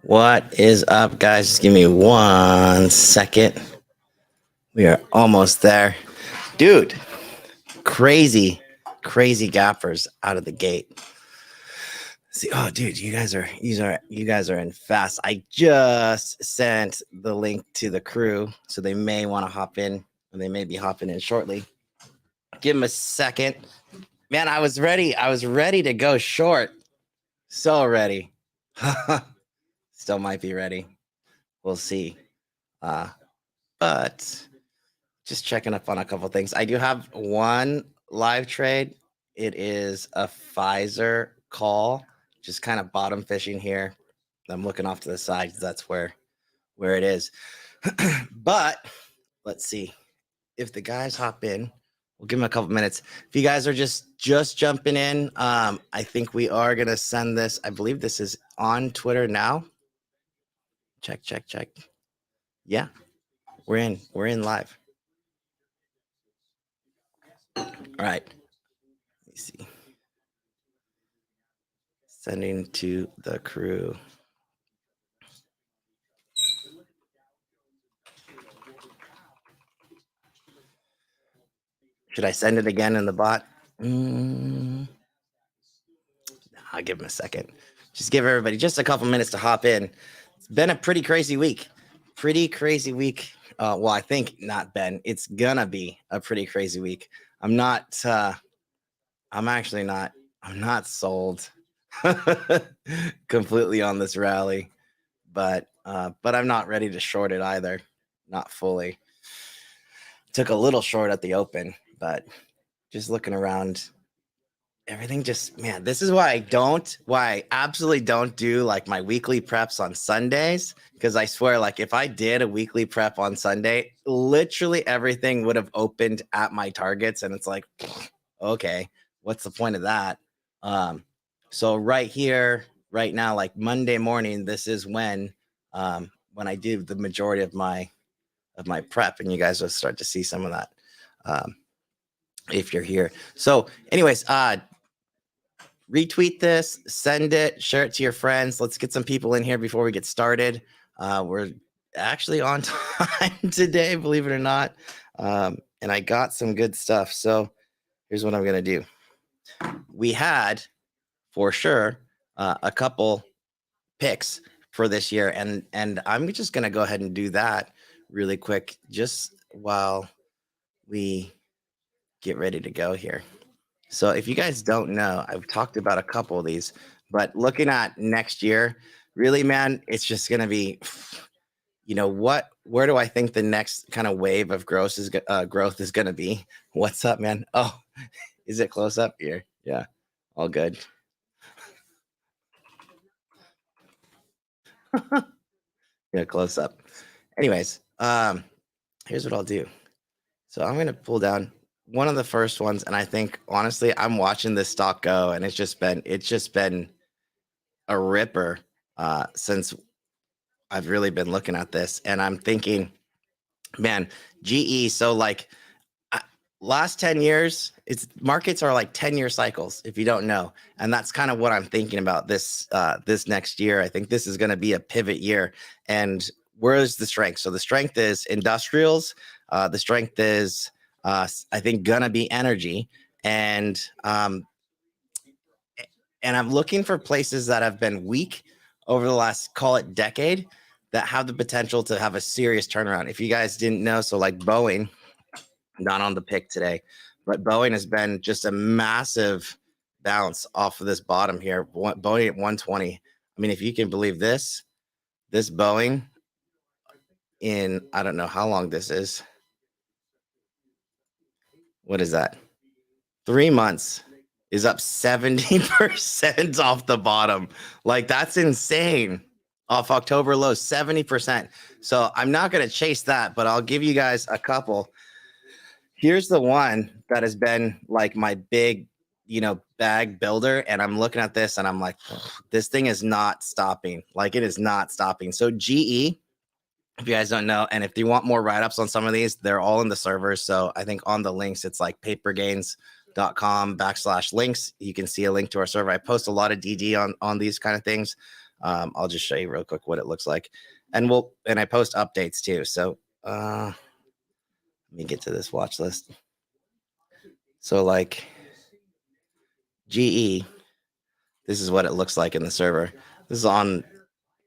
What is up, guys? Just give me 1 second. We are almost there. Dude, crazy, crazy gappers out of the gate. See, oh, dude, you guys are in fast. I just sent the link to the crew, so they may want to hop in, and they may be hopping in shortly. Give them a second. Man, I was ready. I was ready to go short. So ready. Still might be ready. We'll see. But just checking up on a couple things. I do have one live trade. It is a Pfizer call, just kind of bottom fishing here. I'm looking off to the side. That's where it is. But let's see if the guys hop in. We'll give them a couple minutes. If you guys are just jumping in, I think we are gonna send this. I believe this is on Twitter now. Check. Yeah, we're in. We're in live. All right. Let me see. Sending to the crew. Should I send it again in the bot? I'll give him a second. Just give everybody just a couple minutes to hop in. It's been a pretty crazy week. Well, I think not Ben. It's gonna be a pretty crazy week. I'm not. I'm actually not. I'm not sold completely on this rally, but I'm not ready to short it either. Not fully. Took a little short at the open, but just looking around, everything just, man, this is why I absolutely don't do like my weekly preps on Sundays, because I swear, like if I did a weekly prep on Sunday, literally everything would have opened at my targets, and it's like, okay, what's the point of that? So right here, right now, like Monday morning, this is when I do the majority of my prep, and you guys will start to see some of that if you're here. So anyways, retweet this, send it, share it to your friends. Let's get some people in here before we get started. We're actually on time today, believe it or not. And I got some good stuff. So here's what I'm going to do. We had, for sure, a couple picks for this year. And I'm just going to go ahead and do that really quick, just while we get ready to go here. So if you guys don't know, I've talked about a couple of these, but looking at next year, really, man, it's just going to be, where do I think the next kind of wave of growth is going to be? What's up, man? Oh, is it close up here? Yeah, all good. Yeah, close up. Anyways, here's what I'll do. So I'm going to pull down one of the first ones, and I think honestly, I'm watching this stock go, and it's just been a ripper since I've really been looking at this, and I'm thinking, man, GE. So like last 10 years, it's markets are like 10-year cycles, if you don't know, and that's kind of what I'm thinking about this next year. I think this is going to be a pivot year, and where is the strength? So the strength is industrials. The strength is I think gonna be energy, and I'm looking for places that have been weak over the last, call it, decade, that have the potential to have a serious turnaround. If you guys didn't know, so like Boeing, not on the pick today, but Boeing has been just a massive bounce off of this bottom here. Boeing at 120. I mean, if you can believe this Boeing in, I don't know how long this is. What is that? 3 months is up 70% off the bottom. Like, that's insane. Off October low, 70%. So I'm not going to chase that, but I'll give you guys a couple. Here's the one that has been like my big, bag builder. And I'm looking at this and I'm like, this thing is not stopping. Like, it is not stopping. So GE, if you guys don't know, and if you want more write-ups on some of these, they're all in the servers. So I think on the links, it's like papergains.com/links. You can see a link to our server. I post a lot of DD on these kind of things. I'll just show you real quick what it looks like, and I post updates too. So let me get to this watch list. So like GE, this is what it looks like in the server. This is on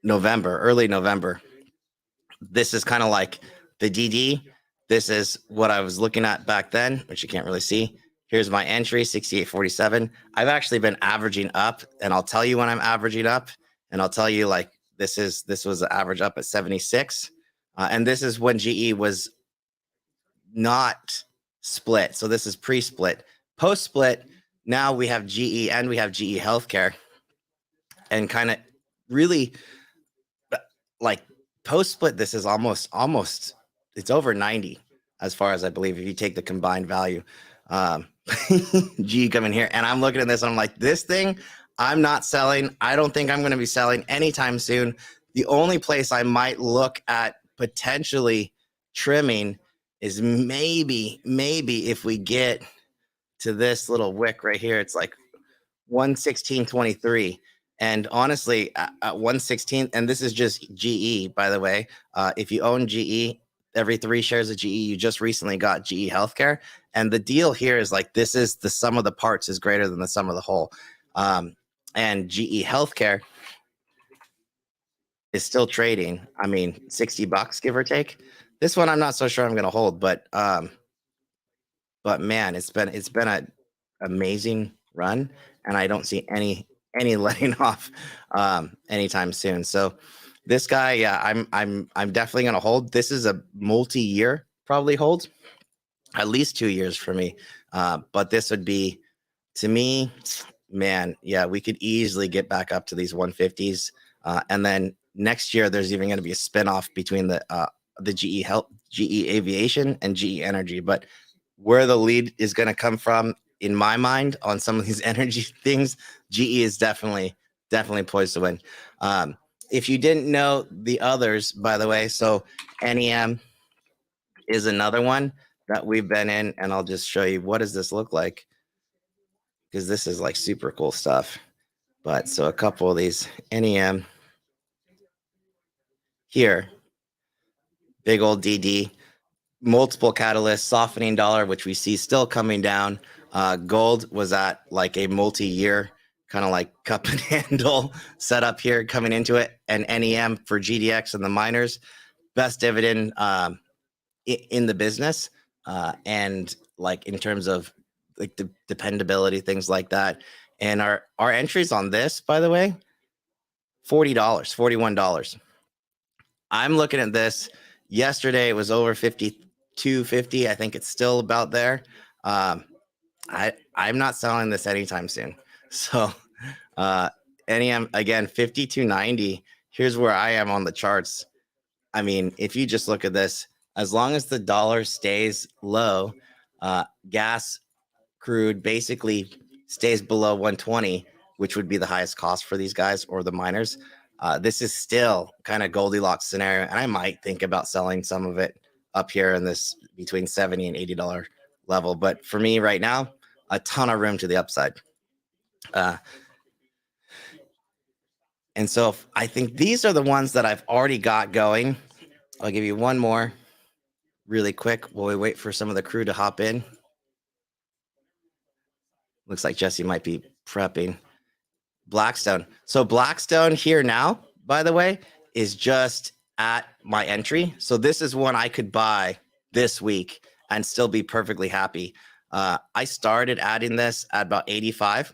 early November. This is kind of like the DD. This is what I was looking at back then, which you can't really see. Here's my entry, 68.47. I've actually been averaging up, and I'll tell you when I'm averaging up, and I'll tell you like this was the average up at 76. And this is when GE was not split. So this is pre-split. Post-split, now we have GE and we have GE Healthcare, and kind of really like post-split, this is almost it's over 90 as far as I believe if you take the combined value. G coming here, and I'm looking at this and I'm like, this thing I'm not selling. I don't think I'm going to be selling anytime soon. The only place I might look at potentially trimming is maybe if we get to this little wick right here. It's like 116.23. And honestly, at 116, and this is just GE, by the way. If you own GE, every 3 shares of GE, you just recently got GE Healthcare. And the deal here is like, this is the sum of the parts is greater than the sum of the whole. And GE Healthcare is still trading. I mean, $60, give or take. This one, I'm not so sure I'm going to hold, but man, it's been an amazing run, and I don't see any letting off anytime soon. So this guy, yeah, I'm definitely going to hold. This is a multi-year probably hold, at least 2 years for me. But this would be, to me, man, yeah, we could easily get back up to these 150s. And then next year, there's even going to be a spinoff between the GE Aviation and GE Energy. But where the lead is going to come from, in my mind, on some of these energy things, GE is definitely poised to win. If you didn't know the others, by the way, so NEM is another one that we've been in, and I'll just show you what does this look like, because this is like super cool stuff. But so a couple of these NEM here, big old DD, multiple catalysts, softening dollar, which we see still coming down. Gold was at like a multi-year kind of like cup and handle setup here coming into it, and NEM for GDX and the miners, best dividend in the business, and like in terms of like the dependability, things like that. And our entries on this, by the way, $40, $41. I'm looking at this. Yesterday it was over 52.50. I think it's still about there. I'm not selling this anytime soon. So NEM again, 52.90. Here's where I am on the charts. I mean, if you just look at this, as long as the dollar stays low, gas, crude basically stays below 120, which would be the highest cost for these guys or the miners. This is still kind of Goldilocks scenario, and I might think about selling some of it up here in this between $70 and $80 level. But for me right now, a ton of room to the upside. And so I think these are the ones that I've already got going. I'll give you one more really quick while we wait for some of the crew to hop in. Looks like Jesse might be prepping. Blackstone. So Blackstone here now, by the way, is just at my entry. So this is one I could buy this week and still be perfectly happy. I started adding this at about 85.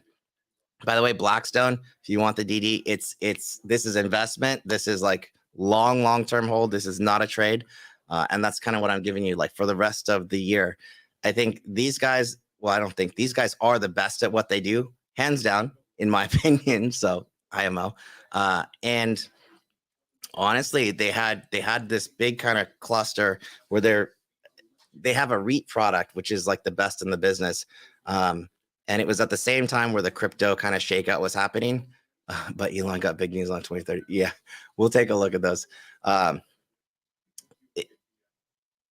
By the way, Blackstone, if you want the DD, this is investment. This is like long-term hold. This is not a trade. And that's kind of what I'm giving you like for the rest of the year. I think these guys, well, I don't think these guys are the best at what they do, hands down, in my opinion. So IMO. And honestly, they had this big kind of cluster where they have a REIT product, which is like the best in the business. And it was at the same time where the crypto kind of shakeout was happening. But Elon got big news on 2030. Yeah, we'll take a look at those.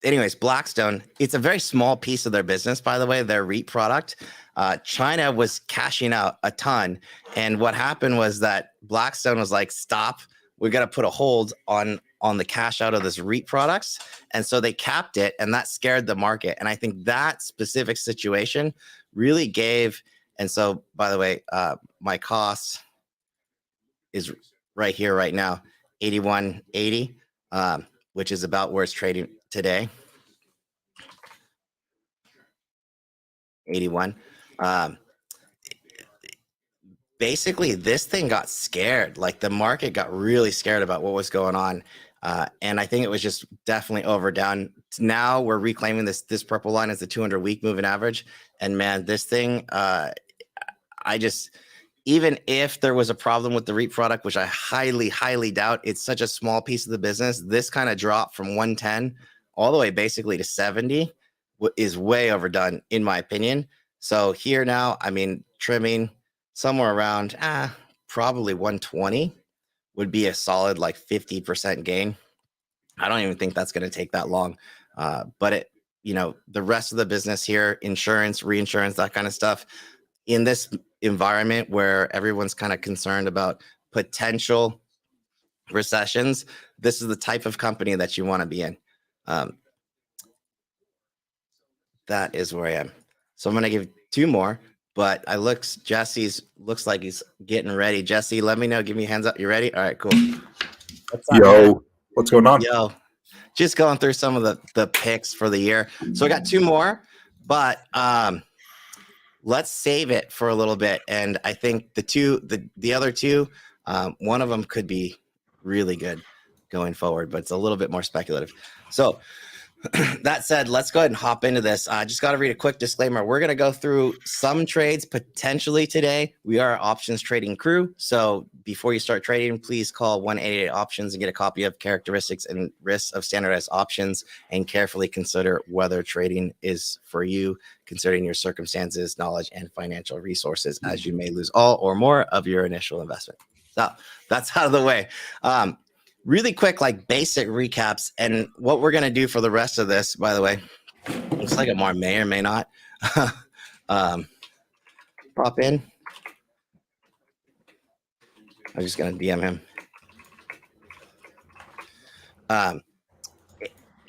anyways, Blackstone, it's a very small piece of their business, by the way, their REIT product. China was cashing out a ton. And what happened was that Blackstone was like, stop, we got to put a hold on the cash out of this REIT products. And so they capped it, and that scared the market. And I think that specific situation really gave. And so, by the way, my cost is right here, right now, 81.80, which is about where it's trading today. 81. Basically, this thing got scared. Like the market got really scared about what was going on. And I think it was just definitely overdone. Now we're reclaiming this purple line as the 200-week moving average. And man, this thing, I just, even if there was a problem with the REIT product, which I highly, highly doubt, it's such a small piece of the business. This kind of drop from 110 all the way basically to 70 is way overdone, in my opinion. So here now, I mean, trimming somewhere around probably 120 would be a solid like 50% gain. I don't even think that's going to take that long. But it, the rest of the business here, insurance, reinsurance, that kind of stuff, in this environment where everyone's kind of concerned about potential recessions, this is the type of company that you want to be in. That is where I am. So I'm going to give two more, but Jesse's looks like he's getting ready. Jesse, let me know. Give me hands up. You ready? All right, cool. What's up, man? What's going on? Yo, just going through some of the picks for the year. So I got two more, but let's save it for a little bit. And I think the other two, one of them could be really good going forward, but it's a little bit more speculative. So that said, let's go ahead and hop into this. I just got to read a quick disclaimer. We're going to go through some trades potentially today. We are an options trading crew. So before you start trading, please call 1-888-OPTIONS and get a copy of characteristics and risks of standardized options, and carefully consider whether trading is for you, considering your circumstances, knowledge, and financial resources, as you may lose all or more of your initial investment. So that's out of the way. Really quick, like basic recaps, and what we're going to do for the rest of this, by the way, looks like Amar may or may not pop in. I'm just going to DM him.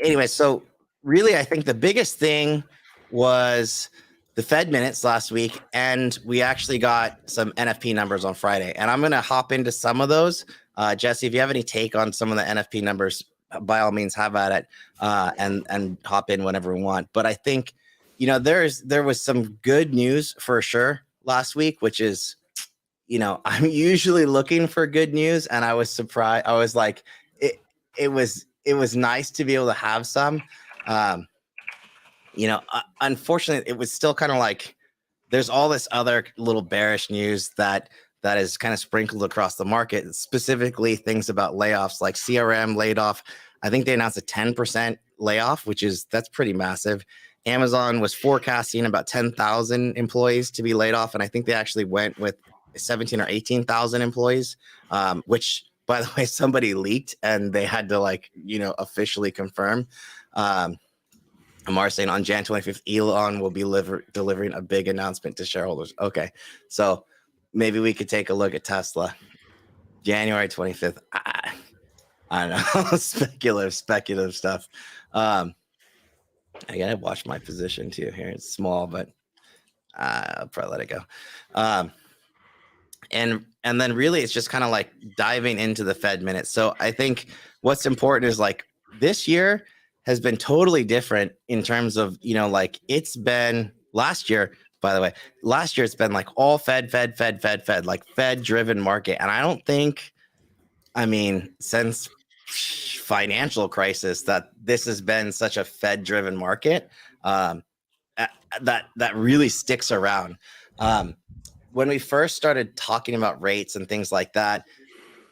Anyway, so really, I think the biggest thing was the Fed minutes last week, and we actually got some NFP numbers on Friday, and I'm going to hop into some of those. Jesse, if you have any take on some of the NFP numbers, by all means, have at it, and hop in whenever we want. But I think, there was some good news for sure last week, which is, I'm usually looking for good news, and I was surprised. I was like, it was nice to be able to have some. Unfortunately, it was still kind of like there's all this other little bearish news that is kind of sprinkled across the market, specifically things about layoffs, like CRM laid off. I think they announced a 10% layoff, that's pretty massive. Amazon was forecasting about 10,000 employees to be laid off, and I think they actually went with 17 or 18,000 employees, which, by the way, somebody leaked and they had to officially confirm. Amar saying on Jan 25th, Elon will be delivering a big announcement to shareholders. Okay, so maybe we could take a look at Tesla. January 25th. I don't know. speculative stuff. I gotta watch my position too here. It's small, but I'll probably let it go. And then really it's just kind of like diving into the Fed minutes. So I think what's important is like this year has been totally different in terms of, it's been last year, by the way, it's been like all Fed, like Fed driven market. And I don't think, since financial crisis that this has been such a Fed driven market, that really sticks around. When we first started talking about rates and things like that,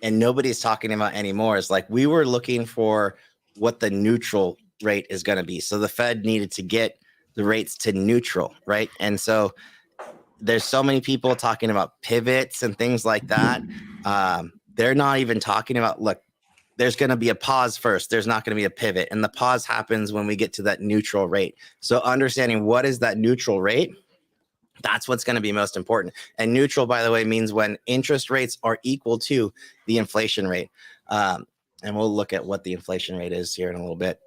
and nobody's talking about anymore, is like we were looking for what the neutral rate is going to be. So the Fed needed to get the rates to neutral, right? And so there's so many people talking about pivots and things like that. They're not even talking about, look, there's going to be a pause first. There's not going to be a pivot. And the pause happens when we get to that neutral rate. So understanding what is that neutral rate, that's what's going to be most important. And neutral, by the way, means when interest rates are equal to the inflation rate. And we'll look at what the inflation rate is here in a little bit.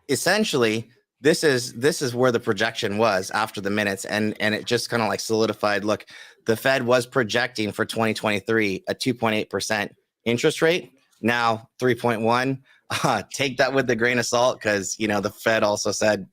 Essentially, this is where the projection was after the minutes, and it just kind of like solidified. Look, the Fed was projecting for 2023 a 2.8% interest rate. Now 3.1. Take that with a grain of salt, because the Fed also said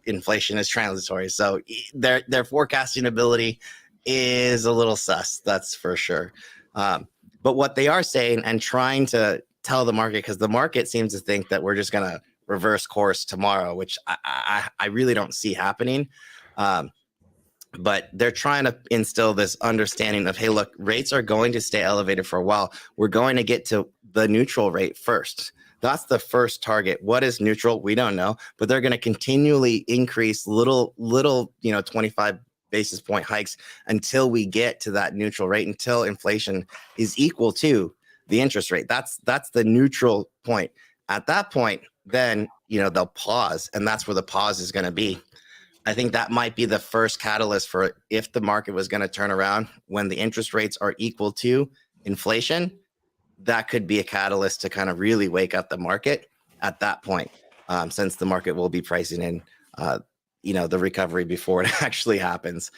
inflation is transitory, so their forecasting ability is a little sus, that's for sure. But what they are saying and trying to tell the market, because the market seems to think that we're just going to reverse course tomorrow, which I really don't see happening. But they're trying to instill this understanding of, hey, look, rates are going to stay elevated for a while. We're going to get to the neutral rate first. That's the first target. What is neutral? We don't know, but they're going to continually increase little 25 basis point hikes until we get to that neutral rate, until inflation is equal to the interest rate. That's the neutral point. At that point, then they'll pause, and that's where the pause is going to be. I think that might be the first catalyst for if the market was going to turn around when the interest rates are equal to inflation. That could be a catalyst to kind of really wake up the market at that point, since the market will be pricing in, the recovery before it actually happens.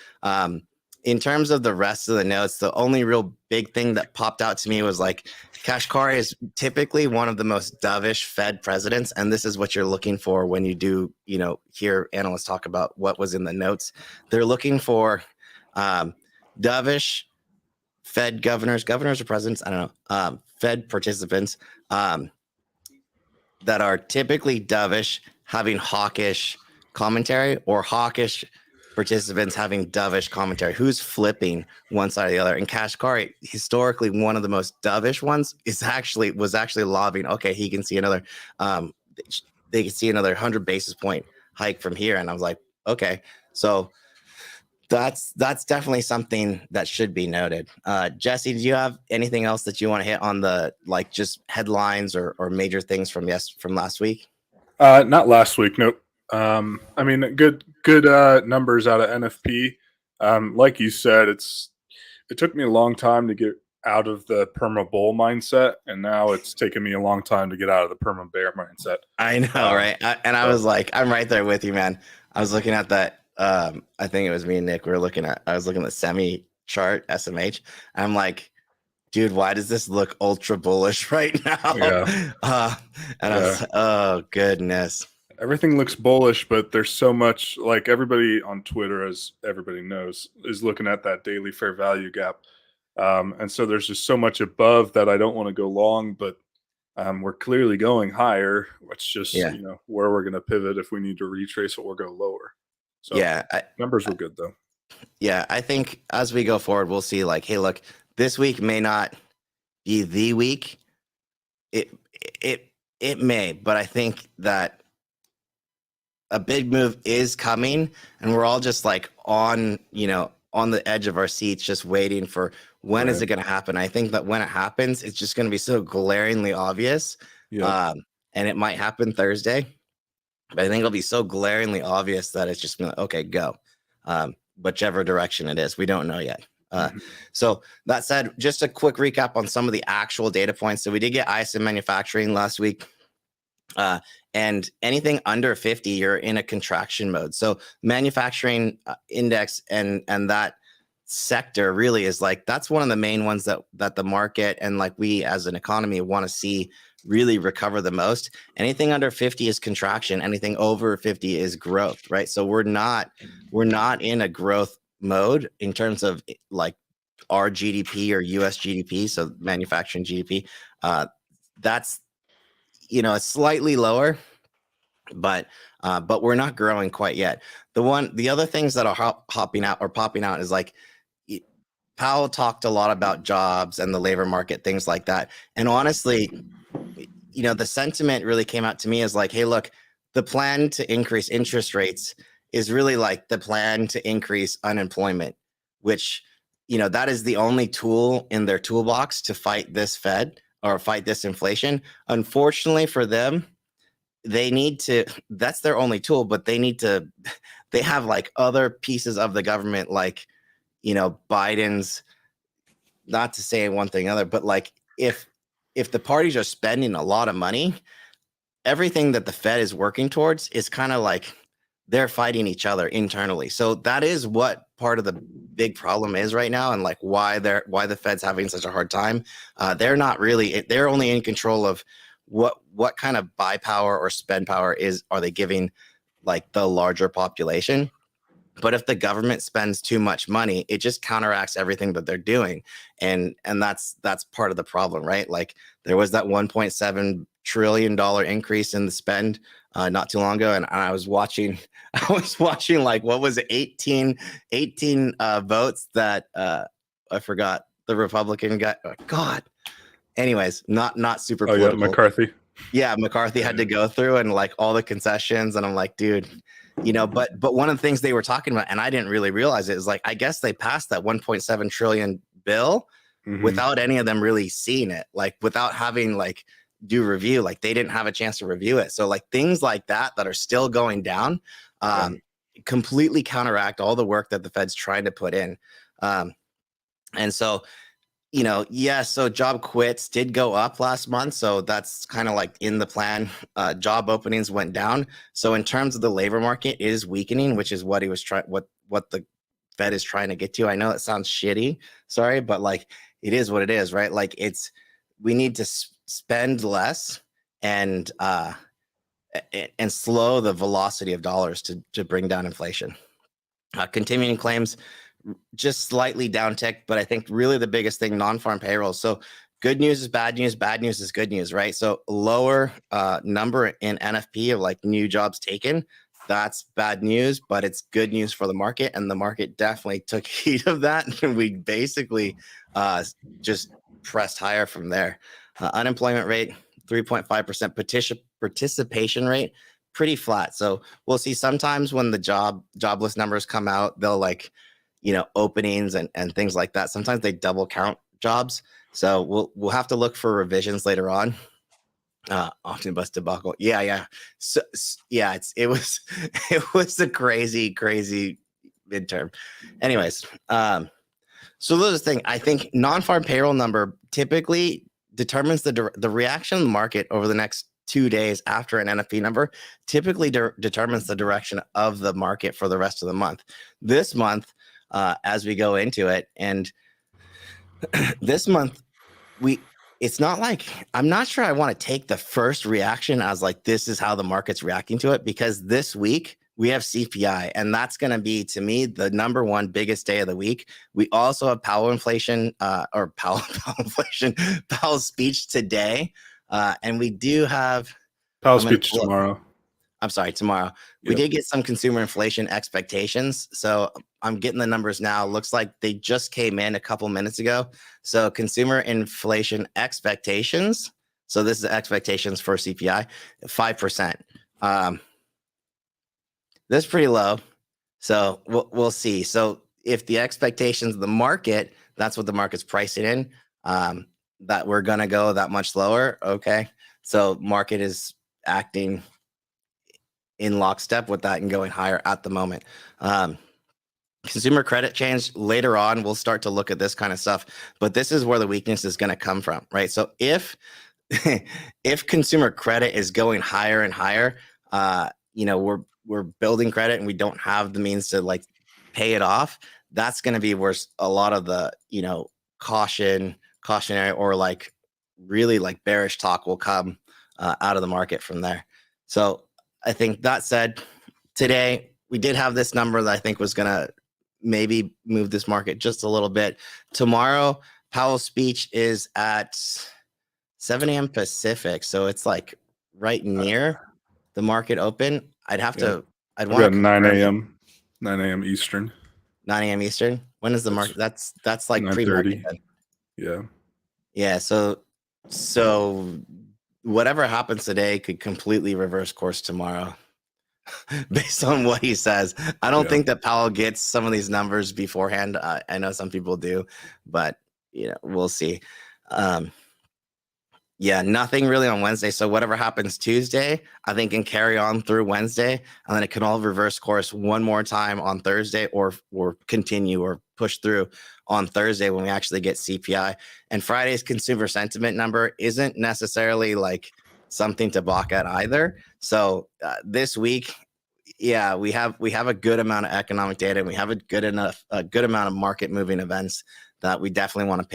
In terms of the rest of the notes, the only real big thing that popped out to me was like Kashkari is typically one of the most dovish Fed presidents, and this is what you're looking for when you do, hear analysts talk about what was in the notes. They're looking for dovish Fed governors or presidents, I don't know, Fed participants that are typically dovish, having hawkish commentary, or hawkish participants having dovish commentary. Who's flipping one side or the other? And Kashkari, historically one of the most dovish ones, was actually lobbying, okay, he can see another, they can see another 100 basis point hike from here. And I was like, okay, so that's definitely something that should be noted. Jesse, do you have anything else that you want to hit on the just headlines or major things from last week? Not last week. Nope. I mean, good numbers out of NFP. Like you said, it took me a long time to get out of the perma bull mindset, and now it's taken me a long time to get out of the perma bear mindset. I know, right? I was like, I'm right there with you, man. I was looking at that. I think it was me and Nick. I was looking at the semi chart SMH. I'm like, dude, why does this look ultra bullish right now? Yeah. I was like, oh goodness. Everything looks bullish, but there's so much, like everybody on Twitter, as everybody knows, is looking at that daily fair value gap. And so there's just so much above that I don't want to go long, but we're clearly going higher. It's just, where we're going to pivot if we need to retrace it or go lower. So numbers were good though. Yeah, I think as we go forward, we'll see like, hey, look, this week may not be the week. It may, but I think that a big move is coming, and we're all just like on the edge of our seats, just waiting for when is it going to happen. I think that when it happens, it's just going to be so glaringly obvious. And it might happen Thursday, but I think it'll be so glaringly obvious that it's just like, okay, go. Whichever direction it is, we don't know yet. So that said, just a quick recap on some of the actual data points. So we did get ISM manufacturing last week. And anything under 50, you're in a contraction mode. So manufacturing index and that sector really is like, that's one of the main ones that the market and like we as an economy want to see really recover the most. Anything under 50 is contraction. Anything over 50 is growth, right? So we're not in a growth mode in terms of like our GDP or US GDP. So manufacturing GDP, that's it's slightly lower, but we're not growing quite yet. The other things that are popping out is like Powell talked a lot about jobs and the labor market, things like that. And honestly, the sentiment really came out to me as like, hey, look, the plan to increase interest rates is really like the plan to increase unemployment, which, that is the only tool in their toolbox to fight this Fed. or fight this inflation. Unfortunately for them, they need to, that's their only tool, but they have like other pieces of the government, like, Biden's, not to say one thing other, but like if the parties are spending a lot of money, everything that the Fed is working towards is kind of like they're fighting each other internally. So that is what part of the big problem is right now, and like why the Fed's having such a hard time. They're only in control of what kind of buy power or spend power are they giving like the larger population. But if the government spends too much money, it just counteracts everything that they're doing, and that's part of the problem, right? Like there was that 1.7 trillion dollar increase in the spend not too long ago, and I was watching like what was it, 18 votes that I forgot the Republican got. Oh, God. Anyways, not super political. Yeah, McCarthy. Yeah, McCarthy had to go through and like all the concessions, and I'm like, dude, but one of the things they were talking about, and I didn't really realize it, is like I guess they passed that 1.7 trillion bill without any of them really seeing it, like without having like do review, like they didn't have a chance to review it. So like things like that are still going down, completely counteract all the work that the Fed's trying to put in. And so so job quits did go up last month. So that's kind of like in the plan. Job openings went down. So in terms of the labor market, it is weakening, which is what he was trying, what the Fed is trying to get to. I know it sounds shitty, sorry, but like it is what it is, right? Like we need to spend less and slow the velocity of dollars to bring down inflation. Continuing claims just slightly downtick, but I think really the biggest thing, non-farm payrolls. So good news is bad news, bad news is good news, right? So lower number in NFP of like new jobs taken, that's bad news, but it's good news for the market, and the market definitely took heed of that, and we basically just pressed higher from there. Unemployment rate 3.5%, participation rate pretty flat. So we'll see sometimes when the jobless numbers come out, they'll like openings and things like that. Sometimes they double count jobs. So we'll have to look for revisions later on. Omnibus debacle. Yeah. So yeah, it was it was a crazy midterm. Anyways, so this is the thing. I think non-farm payroll number typically determines the reaction of the market over the next 2 days after an NFP number, typically determines the direction of the market for the rest of the month. This month, as we go into it, and this month it's not like, I'm not sure I want to take the first reaction as like this is how the market's reacting to it, because this week we have CPI, and that's going to be, to me, the number one biggest day of the week. We also have Powell's speech today, and we do have Powell's speech tomorrow. I'm sorry, tomorrow. Yep. We did get some consumer inflation expectations. So I'm getting the numbers now. Looks like they just came in a couple minutes ago. So consumer inflation expectations. So this is expectations for CPI, 5%. That's pretty low. So we'll see. So if the expectations of the market, that's what the market's pricing in, that we're going to go that much lower. Okay. So market is acting in lockstep with that and going higher at the moment. Consumer credit change later on, we'll start to look at this kind of stuff, but this is where the weakness is going to come from, right? So if consumer credit is going higher and higher, we're building credit and we don't have the means to like pay it off. That's going to be where a lot of the cautionary or like really like bearish talk will come out of the market from there. So I think that said, today we did have this number that I think was going to maybe move this market just a little bit. Tomorrow, Powell's speech is at 7 a.m. Pacific. So it's like right near the market open. I'd want to 9 a.m. 9 a.m. Eastern. 9 a.m. Eastern. When is the market? That's like pre-market. Yeah. Yeah. So whatever happens today could completely reverse course tomorrow based on what he says. I don't think that Powell gets some of these numbers beforehand. I know some people do, but we'll see. Yeah, nothing really on Wednesday. So whatever happens Tuesday, I think can carry on through Wednesday, and then it can all reverse course one more time on Thursday, or continue or push through on Thursday when we actually get CPI. And Friday's consumer sentiment number isn't necessarily like something to balk at either. So this week, yeah, we have a good amount of economic data, and we have a good amount of market moving events that we definitely want to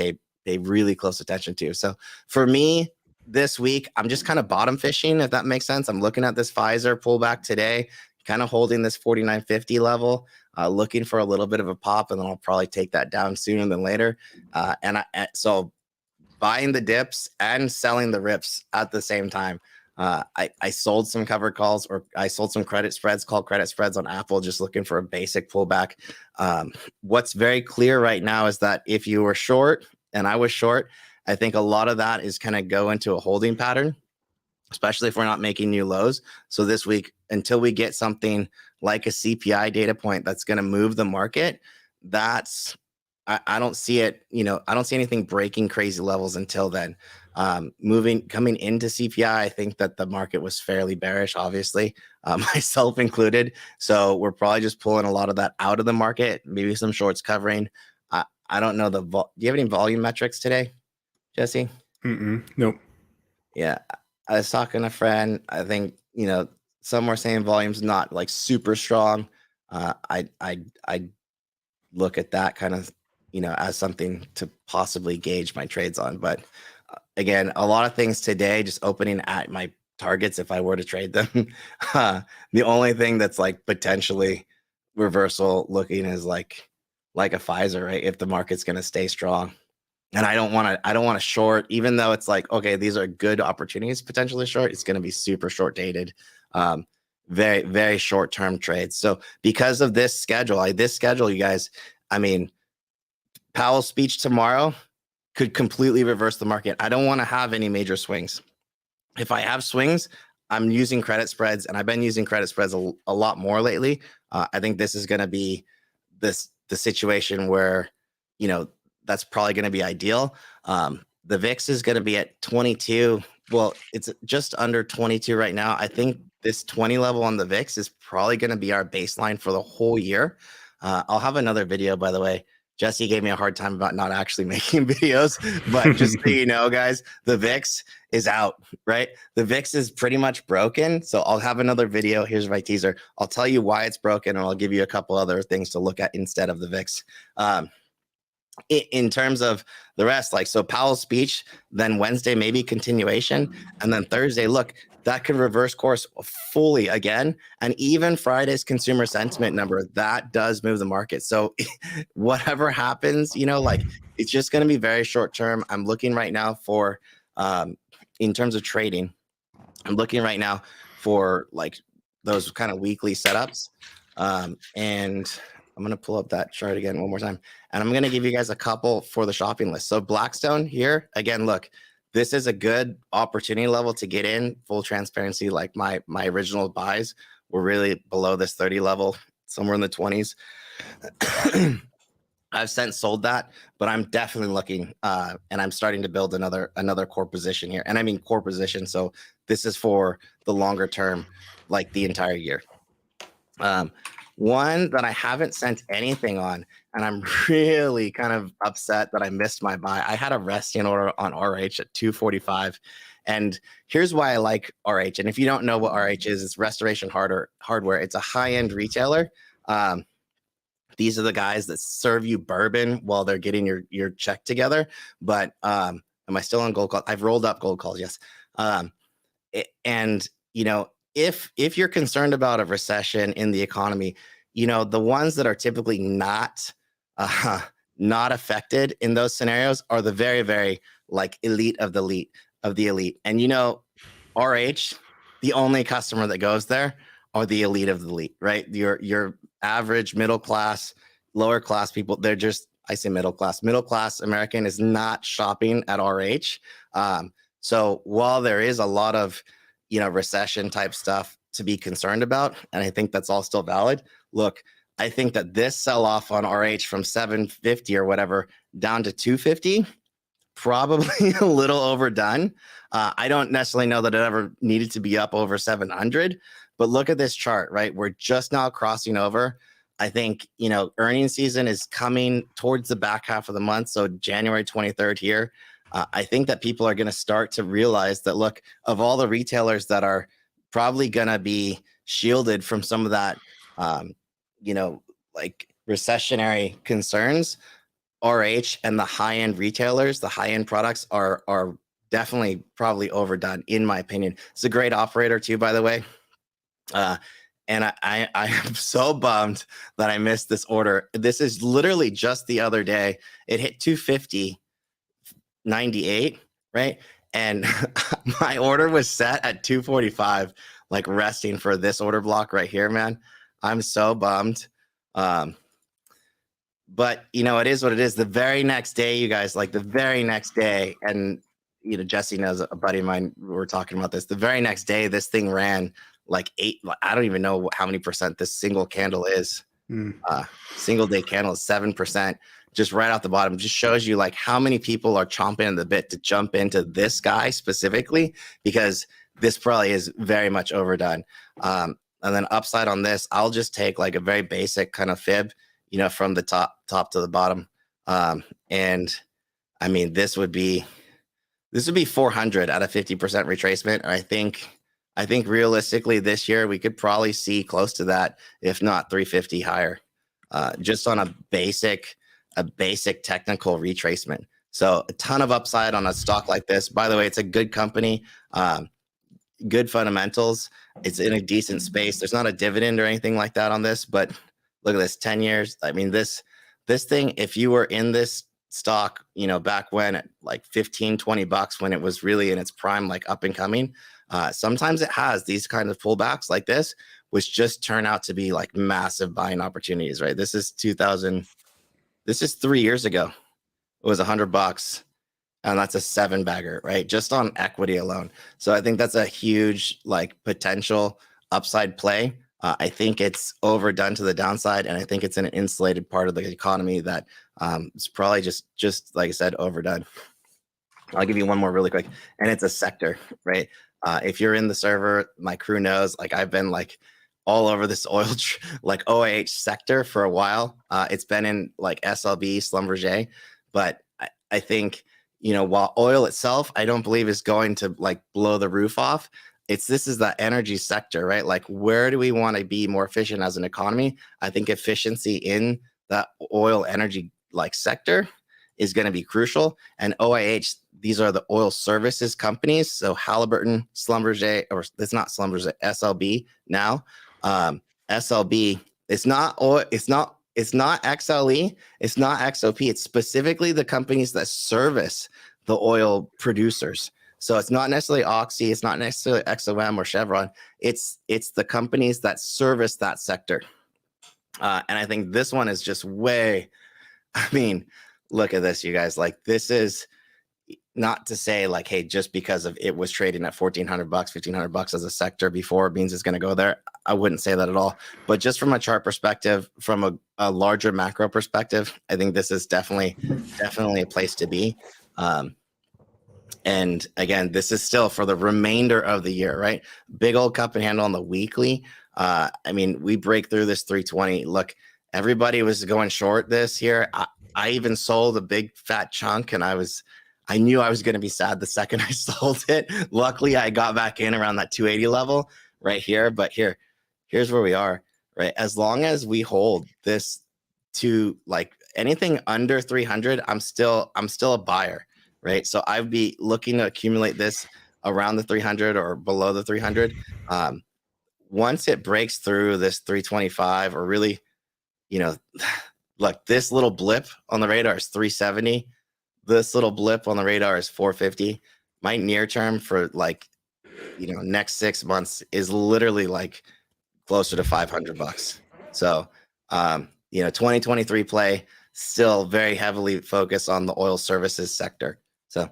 pay really close attention to. So for me this week, I'm just kind of bottom fishing, if that makes sense. I'm looking at this Pfizer pullback today, kind of holding this 49.50 level, looking for a little bit of a pop, and then I'll probably take that down sooner than later. So buying the dips and selling the rips at the same time. I sold some covered calls, or I sold some credit spreads, called credit spreads on Apple, just looking for a basic pullback. What's very clear right now is that if you were short and I was short, I think a lot of that is kind of go into a holding pattern, especially if we're not making new lows. So this week, until we get something like a CPI data point that's going to move the market, I don't see it, I don't see anything breaking crazy levels until then. Coming into CPI, I think that the market was fairly bearish, obviously, myself included. So we're probably just pulling a lot of that out of the market, maybe some shorts covering. I don't know do you have any volume metrics today, Jesse? Nope. Yeah, I was talking to a friend. I think, some were saying volume's not like super strong. I look at that kind of, as something to possibly gauge my trades on. But again, a lot of things today just opening at my targets if I were to trade them. The only thing that's like potentially reversal looking is like a Pfizer, right? If the market's going to stay strong. And I don't want to short, even though it's like, okay, these are good opportunities potentially short. It's going to be super short dated, very, very short term trades. So because of this schedule, you guys, I mean, Powell's speech tomorrow could completely reverse the market. I don't want to have any major swings. If I have swings, I'm using credit spreads, and I've been using credit spreads a lot more lately. I think this is going to be the situation where, that's probably going to be ideal. The VIX is going to be at 22. Well, it's just under 22 right now. I think this 20 level on the VIX is probably going to be our baseline for the whole year. I'll have another video, by the way. Jesse gave me a hard time about not actually making videos, but just so you know, guys, the VIX is out, right? The VIX is pretty much broken. So I'll have another video. Here's my teaser. I'll tell you why it's broken, and I'll give you a couple other things to look at instead of the VIX. In terms of the rest, so Powell's speech, then Wednesday, maybe continuation. And then Thursday, look, that could reverse course fully again. And even Friday's consumer sentiment number, that does move the market. So whatever happens, it's just going to be very short term. I'm looking right now for, in terms of trading, I'm looking right now for those kind of weekly setups. And I'm going to pull up that chart again one more time. And I'm going to give you guys a couple for the shopping list. So Blackstone here, again, look, this is a good opportunity level to get in. Full transparency, like my original buys were really below this 30 level, somewhere in the 20s. I've since sold that, but I'm definitely looking, and I'm starting to build another core position here. And I mean core position, so this is for the longer term, like the entire year. One that I haven't sent anything on, and I'm really kind of upset that I missed my buy. I had a resting order on RH at 245. And here's why I like RH. And if you don't know what RH is, it's Restoration Hardware. It's a high-end retailer. These are the guys that serve you bourbon while they're getting your check together. But am I still on gold calls? I've rolled up gold calls, yes. If you're concerned about a recession in the economy, the ones that are typically not affected in those scenarios are the very, very elite of the elite. And RH, the only customer that goes there are the elite of the elite, right? Your average middle class, lower class people, they're just, I say middle class American is not shopping at RH. So while there is a lot of recession type stuff to be concerned about, and I think that's all still valid. Look, I think that this sell off on RH from 750 or whatever down to 250 probably a little overdone. I don't necessarily know that it ever needed to be up over 700, but look at this chart, right? We're just now crossing over. I think, earnings season is coming towards the back half of the month. So January 23rd here. I think that people are going to start to realize that, look, of all the retailers that are probably going to be shielded from some of that, like recessionary concerns, RH and the high-end retailers, the high-end products are definitely probably overdone, in my opinion. It's a great operator too, by the way. And I am so bummed that I missed this order. This is literally just the other day. It hit 250.98, right? And my order was set at 245, like resting for this order block right here, man. I'm so bummed. But it is what it is. The very next day, you guys, like the very next day, and Jesse knows, a buddy of mine, we were talking about this. The very next day, this thing ran like 8. I don't even know how many percent this single candle is. Single day candle is 7%. Just right off the bottom, just shows you like how many people are chomping at the bit to jump into this guy specifically, because this probably is very much overdone. And then upside on this, I'll just take like a very basic kind of fib, from the top to the bottom. And I mean, this would be 400 at a 50% retracement. And I think realistically this year we could probably see close to that, if not 350 higher, just on a basic technical retracement. So a ton of upside on a stock like this. By the way, it's a good company, good fundamentals. It's in a decent space. There's not a dividend or anything like that on this, but look at this, 10 years. I mean, this thing, if you were in this stock, back when at like 15, 20 bucks, when it was really in its prime, like up and coming, sometimes it has these kind of pullbacks like this, which just turn out to be like massive buying opportunities, right? This is 3 years ago. It was $100, and that's a 7-bagger, right? Just on equity alone. So I think that's a huge like potential upside play. I think it's overdone to the downside, and I think it's in an insulated part of the economy that is probably just like I said, overdone. I'll give you one more really quick, and it's a sector, right? If you're in the server, my crew knows, like I've been like all over this oil like OAH sector for a while. It's been in like SLB, Schlumberger, but I think, while oil itself, I don't believe is going to like blow the roof off. This is that energy sector, right? Like, where do we want to be more efficient as an economy? I think efficiency in that oil energy like sector is going to be crucial. And OIH, these are the oil services companies. So Halliburton, Schlumberger, or it's not Schlumberger, SLB now. SLB, it's not oil, it's not XLE, it's not XOP. It's specifically the companies that service the oil producers. So it's not necessarily Oxy, it's not necessarily XOM or Chevron. It's the companies that service that sector. And I think this one is just way, I mean, look at this, you guys. Like, this is not to say like, hey, just because of it was trading at $1,400, $1,500 as a sector before, it means it's going to go there. I wouldn't say that at all. But just from a chart perspective, from a larger macro perspective, I think this is definitely a place to be. And again, this is still for the remainder of the year, right? Big old cup and handle on the weekly. I mean, we break through this 320. Look, everybody was going short this here. I even sold a big fat chunk, and I knew I was going to be sad the second I sold it. Luckily, I got back in around that 280 level right here. But here's where we are, right? As long as we hold this to like anything under 300, I'm still a buyer. Right. So I'd be looking to accumulate this around the 300 or below the 300. Once it breaks through this 325, or really, look, this little blip on the radar is 370. This little blip on the radar is 450. My near term for like, next 6 months is literally like closer to $500. So, 2023 play still very heavily focused on the oil services sector. So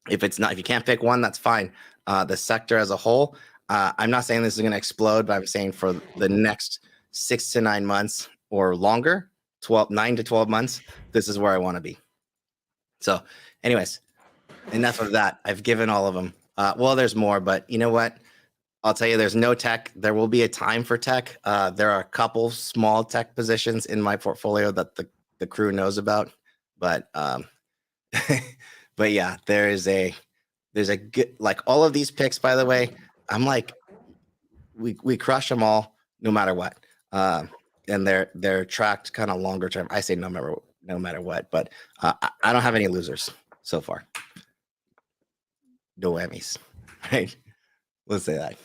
if you can't pick one, that's fine. The sector as a whole, I'm not saying this is going to explode, but I'm saying for the next 6 to 9 months or longer, 9 to 12 months, this is where I want to be. So anyways, enough of that. I've given all of them. Well, there's more, but you know what? I'll tell you, there's no tech. There will be a time for tech. There are a couple small tech positions in my portfolio that the crew knows about, but but yeah, there's a good, like, all of these picks. By the way, I'm like, we crush them all no matter what. And they're tracked kind of longer term. I say no matter what, but I don't have any losers so far. No whammies, right? Let's say that.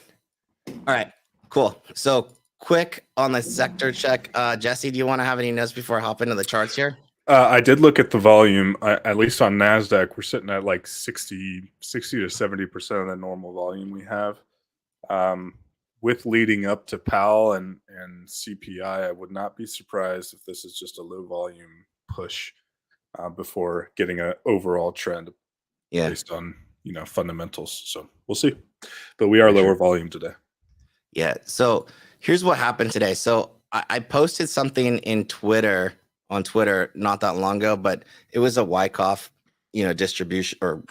All right, cool. So quick on the sector check. Jesse, do you want to have any notes before I hop into the charts here? I did look at the volume. At least on NASDAQ, we're sitting at like 60 to 70% of the normal volume we have. With leading up to PAL and CPI, I would not be surprised if this is just a low volume push before getting an overall trend based on fundamentals. So we'll see. But we are lower volume today. Yeah. So here's what happened today. So I posted something on Twitter not that long ago, but it was a Wyckoff, distribution, or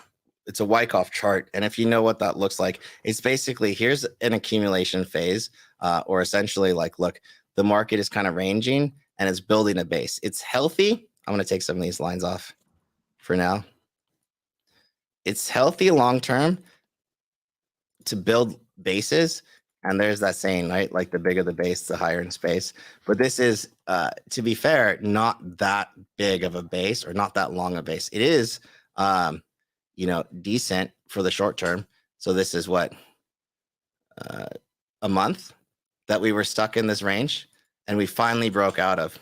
it's a Wyckoff chart. And if you know what that looks like, it's basically, here's an accumulation phase, or essentially like, look, the market is kind of ranging and it's building a base. It's healthy. I'm going to take some of these lines off for now. It's healthy long-term to build bases. And there's that saying, right? Like, the bigger the base, the higher in space. But this is, to be fair, not that big of a base, or not that long a base. It is, decent for the short term. So this is what, a month that we were stuck in this range, and we finally broke out of.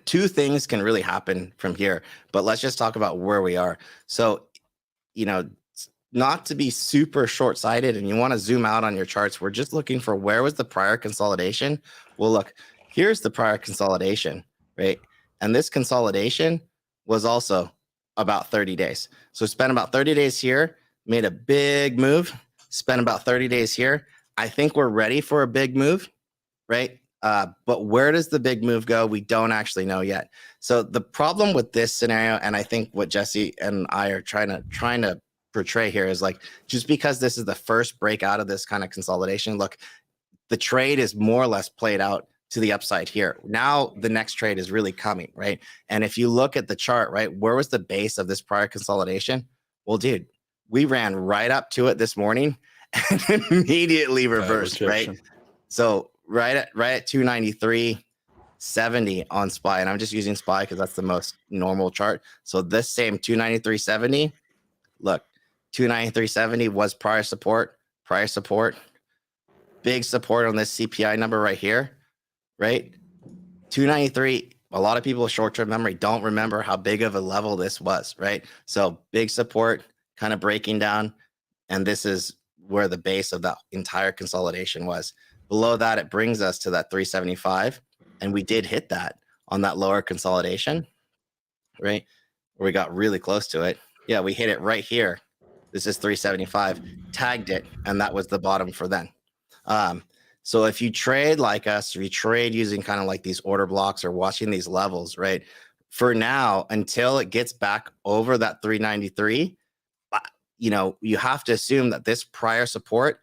Two things can really happen from here, but let's just talk about where we are. So, not to be super short-sighted, and you want to zoom out on your charts, we're just looking for where was the prior consolidation. Well, look, here's the prior consolidation, right? And this consolidation was also about 30 days. So spent about 30 days here, made a big move, spent about 30 days here. I think we're ready for a big move, right? But where does the big move go? We don't actually know yet. So the problem with this scenario, and I think what Jesse and I are trying to portray here, is like, just because this is the first breakout of this kind of consolidation, look, the trade is more or less played out to the upside here. Now the next trade is really coming, right? And if you look at the chart, right, where was the base of this prior consolidation? Well, dude, we ran right up to it this morning and immediately reversed, right? So right at 293.70 on SPY, and I'm just using SPY because that's the most normal chart. So this same 293.70, look, 293.70 was prior support, big support on this CPI number right here, right? 293. A lot of people with short-term memory don't remember how big of a level this was, right? So big support, kind of breaking down, and this is where the base of that entire consolidation was. Below that, it brings us to that 375, and we did hit that on that lower consolidation, right? Where we got really close to it. Yeah, we hit it right here. This is 375, tagged it, and that was the bottom for then. So if you trade like us, or you trade using kind of like these order blocks or watching these levels, right? For now, until it gets back over that 393, you have to assume that this prior support,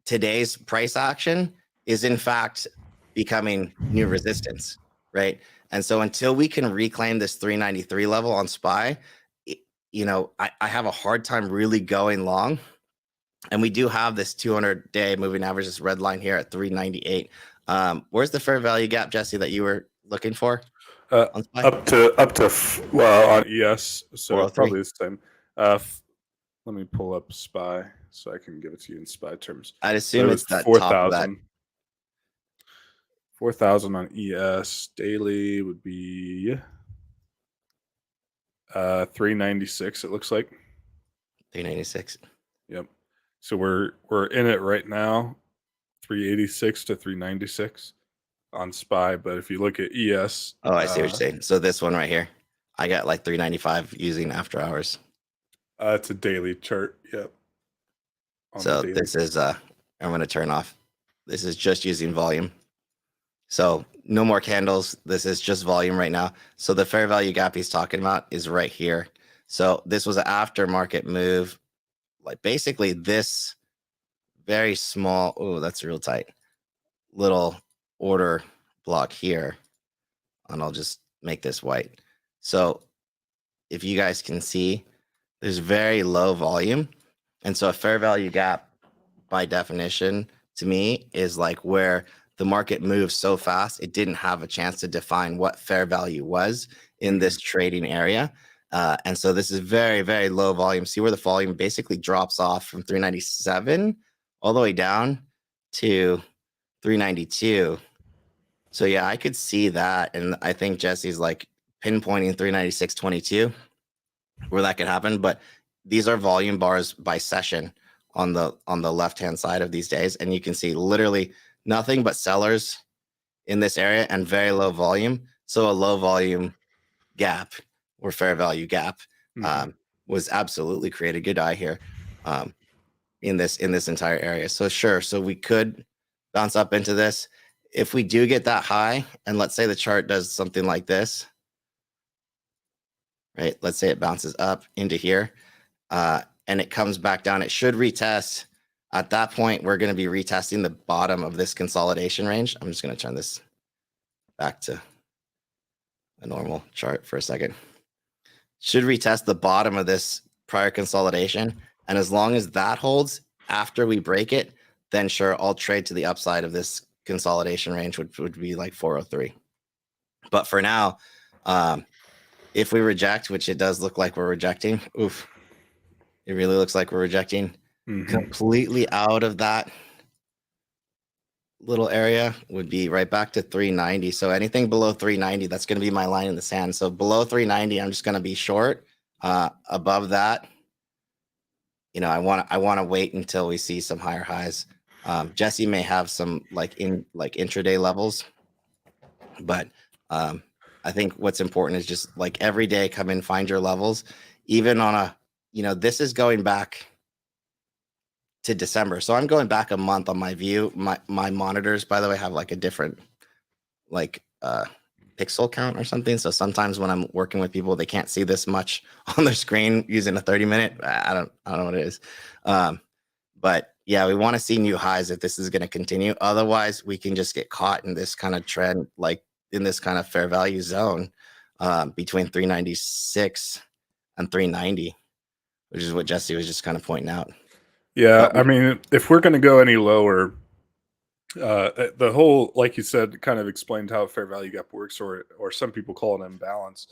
today's price action, is in fact becoming new resistance, right? And so until we can reclaim this 393 level on SPY, I have a hard time really going long. And we do have this 200-day moving average, this red line here at 398. Where's the fair value gap, Jesse, that you were looking for? On ES, so probably the same. Let me pull up SPY so I can give it to you in SPY terms. I'd assume it's that 4,000. 4,000 on ES daily would be 396. It looks like 396. Yep. So we're in it right now, 386 to 396 on SPY. But if you look at ES, I see what you're saying. So this one right here, I got like 395 using after hours. It's a daily chart. Yep. So this is I'm going to turn off. This is just using volume. So no more candles. This is just volume right now. So the fair value gap he's talking about is right here. So this was an aftermarket move, like basically this very small, oh, that's real tight, little order block here. And I'll just make this white. So if you guys can see, there's very low volume. And so a fair value gap, by definition, to me, is like where the market moves so fast, it didn't have a chance to define what fair value was in this trading area. And so this is very, very low volume. See where the volume basically drops off from 397 all the way down to 392. So yeah, I could see that. And I think Jesse's like pinpointing 396.22 where that could happen. But these are volume bars by session on the left-hand side of these days. And you can see literally nothing but sellers in this area and very low volume. So a low volume gap or fair value gap was absolutely created. Good eye here in this entire area. So sure, so we could bounce up into this. If we do get that high, and let's say the chart does something like this, right? Let's say it bounces up into here and it comes back down. It should retest. At that point, we're going to be retesting the bottom of this consolidation range. I'm just going to turn this back to a normal chart for a second. Should retest the bottom of this prior consolidation. And as long as that holds after we break it, then sure, I'll trade to the upside of this consolidation range, which would be like 403. But for now, if we reject, which it does look like we're rejecting, oof, it really looks like we're rejecting completely out of that little area would be right back to 390. So anything below 390, that's going to be my line in the sand. So below 390, I'm just going to be short. Above that, you know, I want to wait until we see some higher highs. Jesse may have some intraday levels, but I think what's important is just like every day come in, find your levels, even on a, you know, this is going back to December. So I'm going back a month on my view. My monitors, by the way, have like a different pixel count or something. So sometimes when I'm working with people, they can't see this much on their screen using a 30-minute. I don't know what it is. But yeah, we want to see new highs if this is going to continue. Otherwise, we can just get caught in this kind of trend, like in this kind of fair value zone between 396 and 390, which is what Jesse was just kind of pointing out. Yeah, I mean, if we're going to go any lower, the whole, like you said, kind of explained how a fair value gap works, or some people call it imbalance.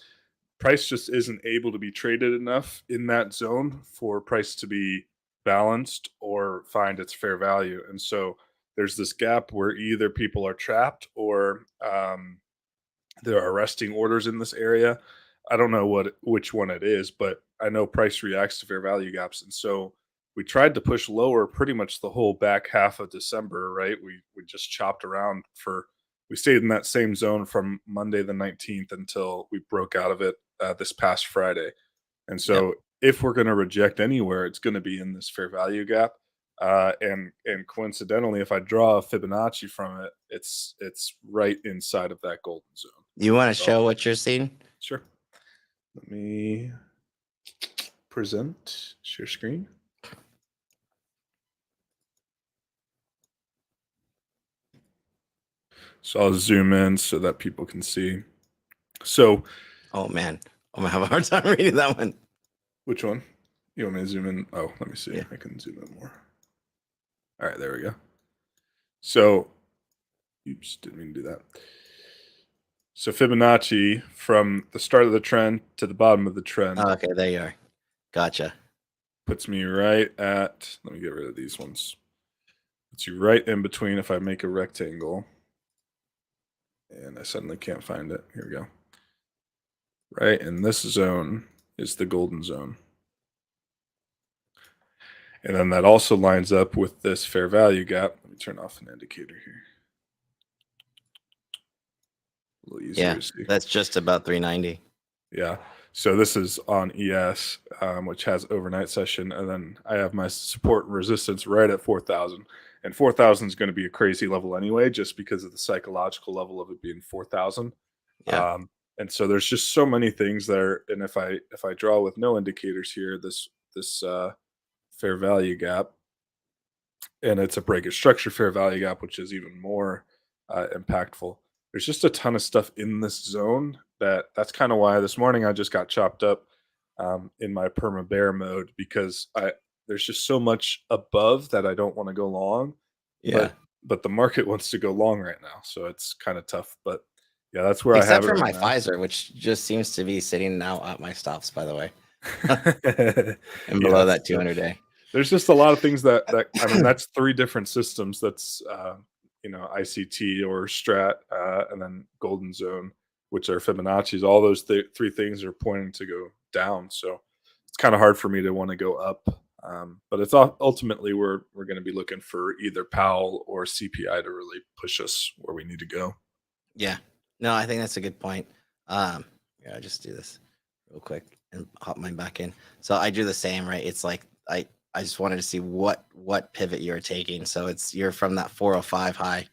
Price just isn't able to be traded enough in that zone for price to be balanced or find its fair value. And so there's this gap where either people are trapped or there are arresting orders in this area. I don't know which one it is, but I know price reacts to fair value gaps. And so we tried to push lower pretty much the whole back half of December, right? We just chopped around we stayed in that same zone from Monday the 19th until we broke out of it this past Friday. And so if we're going to reject anywhere, it's going to be in this fair value gap. And coincidentally, if I draw a Fibonacci from it, it's right inside of that golden zone. You want to show what you're seeing? Sure. Let me present, share screen. So I'll zoom in so that people can see. So, oh man, I'm gonna have a hard time reading that one. Which one? You want me to zoom in? Oh, let me see. Yeah. I can zoom in more. All right, there we go. So, oops, didn't mean to do that. So Fibonacci from the start of the trend to the bottom of the trend. Oh, okay, there you are. Gotcha. Puts me right at, let me get rid of these ones. Puts you right in between if I make a rectangle. And I suddenly can't find it. Here we go. Right in this zone is the golden zone. And then that also lines up with this fair value gap. Let me turn off an indicator here. A little easier to see. That's just about 390. Yeah. So this is on ES, which has overnight session. And then I have my support and resistance right at 4,000. And 4,000 is going to be a crazy level anyway, just because of the psychological level of it being 4,000. Yeah. And so there's just so many things there. And if I draw with no indicators here, this fair value gap, and it's a breakage structure fair value gap, which is even more impactful. There's just a ton of stuff in this zone that's kind of why this morning I just got chopped up in my perma bear mode, because I there's just so much above that I don't want to go long, Yeah. but the market wants to go long right now, so it's kind of tough. But yeah, that's where I Except have it for right my now. Pfizer, which just seems to be sitting now at my stops, by the way, and below Yeah, that so 200 day. there's just a lot of things that I mean, that's 3 different systems. That's, ICT or Strat, and then Golden Zone, which are Fibonacci's. All those 3 things are pointing to go down, so it's kinda hard for me to wanna go up, but it's ultimately we're gonna be looking for either Powell or CPI to really push us where we need to go. Yeah. No, I think that's a good point. Yeah, I'll just do this real quick and hop mine back in. So I do the same, right? It's like I just wanted to see what pivot you're taking. So you're from that 405 high,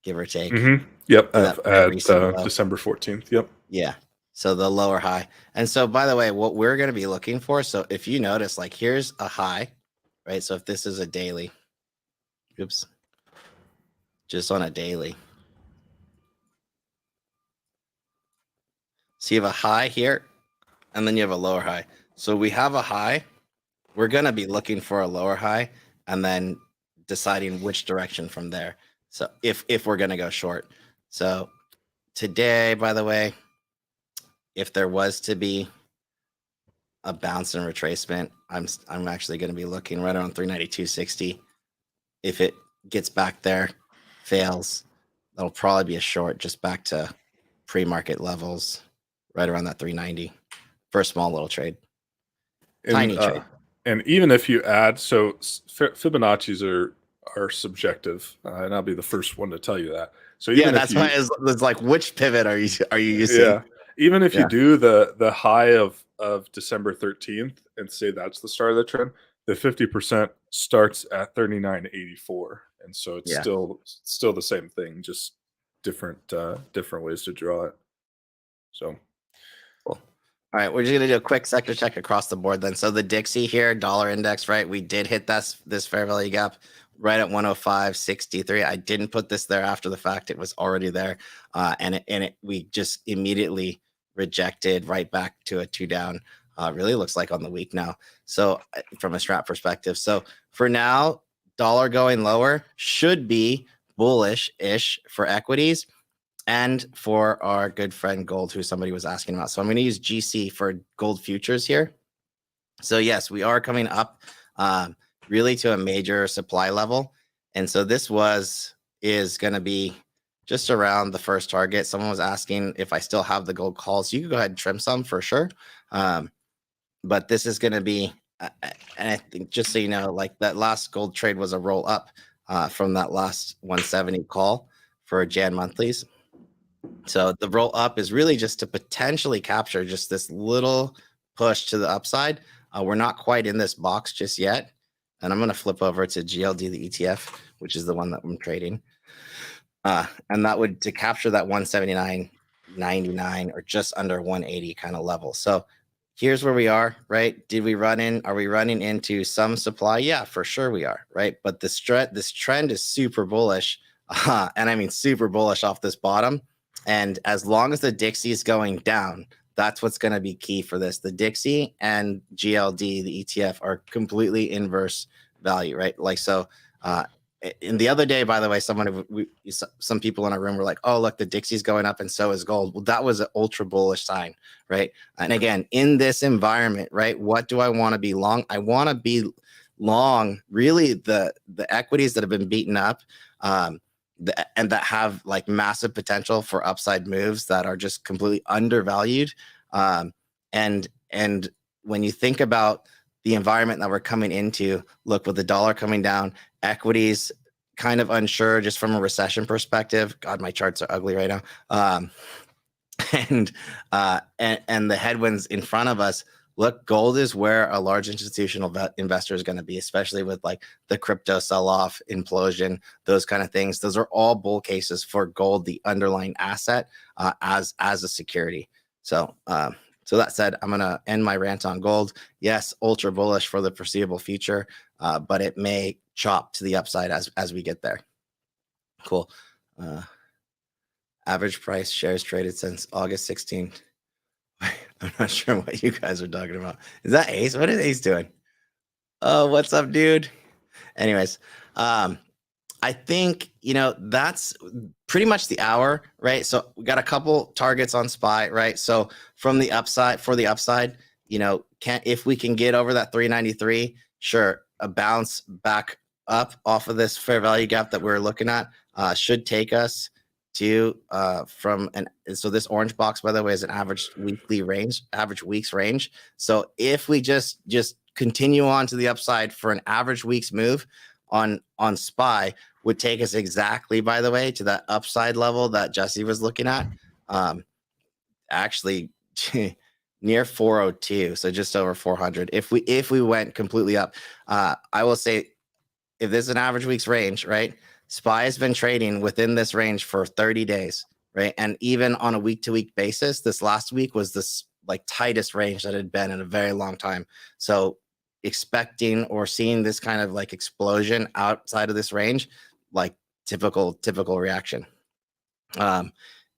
give or take, Mhm. Yep, to that very at, recent low. December 14th, yep. Yeah. So the lower high. And so by the way, what we're going to be looking for, so if you notice, like here's a high, right? So if this is a daily, oops, just on a daily. So you have a high here, and then you have a lower high. So we have a high. We're going to be looking for a lower high and then deciding which direction from there. So if we're going to go short. So today, by the way, if there was to be a bounce and retracement, I'm actually going to be looking right around 392.60. If it gets back there, fails, that'll probably be a short, just back to pre-market levels, right around that 390 for a small little trade, And tiny trade. and even if you add, so Fibonacci's are subjective, and I'll be the first one to tell you that. So Yeah, even if that's why you, it's like, which pivot are you using? yeah, even if you Yeah, do the high of December 13th and say that's the start of the trend, the 50% starts at 39.84, and so it's yeah. still the same thing, just different ways to draw it. So Cool. All right, we're just gonna do a quick sector check across the board then. So the Dixie here, dollar index, right? We did hit this fair value gap right at 105.63. I didn't put this there after the fact; it was already there, and we just immediately rejected right back to a 2 down. Really looks like on the week now. So from a strat perspective, so for now, dollar going lower should be bullish-ish for equities and for our good friend gold, who somebody was asking about. So I'm going to use GC for gold futures here. So yes, we are coming up really to a major supply level. And so is going to be just around the first target. Someone was asking if I still have the gold calls. You can go ahead and trim some for sure. But this is going to be, and I think just so you know, like that last gold trade was a roll up from that last 170 call for Jan monthlies. So the roll up is really just to potentially capture just this little push to the upside. We're not quite in this box just yet. And I'm going to flip over to GLD, the ETF, which is the one that I'm trading. And that would to capture that 179.99 or just under 180 kind of level. So here's where we are, right? Did we run in? Are we running into some supply? Yeah, for sure we are, right? But this trend is super bullish. And I mean super bullish off this bottom. And as long as the Dixie is going down, that's what's going to be key for this. The Dixie and GLD, the ETF, are completely inverse value, right? Like so. And the other day, by the way, some people in our room were like, "Oh, look, the Dixie's going up, and so is gold." Well, that was an ultra bullish sign, right? And again, in this environment, right, what do I want to be long? I want to be long, really, the equities that have been beaten up. And that have like massive potential for upside moves that are just completely undervalued. And when you think about the environment that we're coming into, look, with the dollar coming down, equities kind of unsure just from a recession perspective. God, my charts are ugly right now. And the headwinds in front of us. look, gold is where a large institutional investor is going to be, especially with like the crypto sell-off, implosion, those kind of things. Those are all bull cases for gold, the underlying asset, as a security. So so that said, I'm going to end my rant on gold. Yes, ultra bullish for the foreseeable future, but it may chop to the upside as we get there. Cool. Average price shares traded since August 16th. I'm not sure what you guys are talking about. Is that Ace? What is Ace doing? Oh, what's up, dude? Anyways, I think, that's pretty much the hour, right? So we got a couple targets on SPY, right? So for the upside, if we can get over that 393, sure, a bounce back up off of this fair value gap that we're looking at should take us to so this orange box, by the way, is an average weeks range. So if we just continue on to the upside for an average weeks move on SPY, would take us exactly, by the way, to that upside level that Jesse was looking at. Actually near 402, so just over 400. If we went completely up, I will say, if this is an average week's range, right? SPY has been trading within this range for 30 days, right? And even on a week-to-week basis, this last week was this like tightest range that had been in a very long time. So expecting or seeing this kind of like explosion outside of this range, like typical reaction.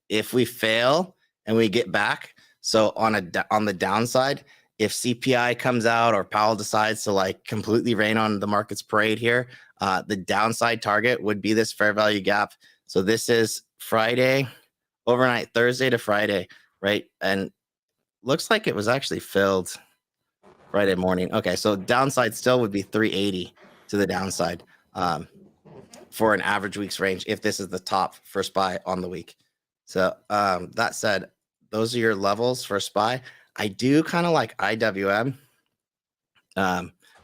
If we fail and we get back, so on the downside, if CPI comes out or Powell decides to like completely rain on the market's parade here, the downside target would be this fair value gap. So this is Friday, overnight, Thursday to Friday, right? And looks like it was actually filled Friday morning. Okay, so downside still would be 380 to the downside for an average week's range if this is the top for SPY on the week. So that said, those are your levels for SPY. I do kind of like IWM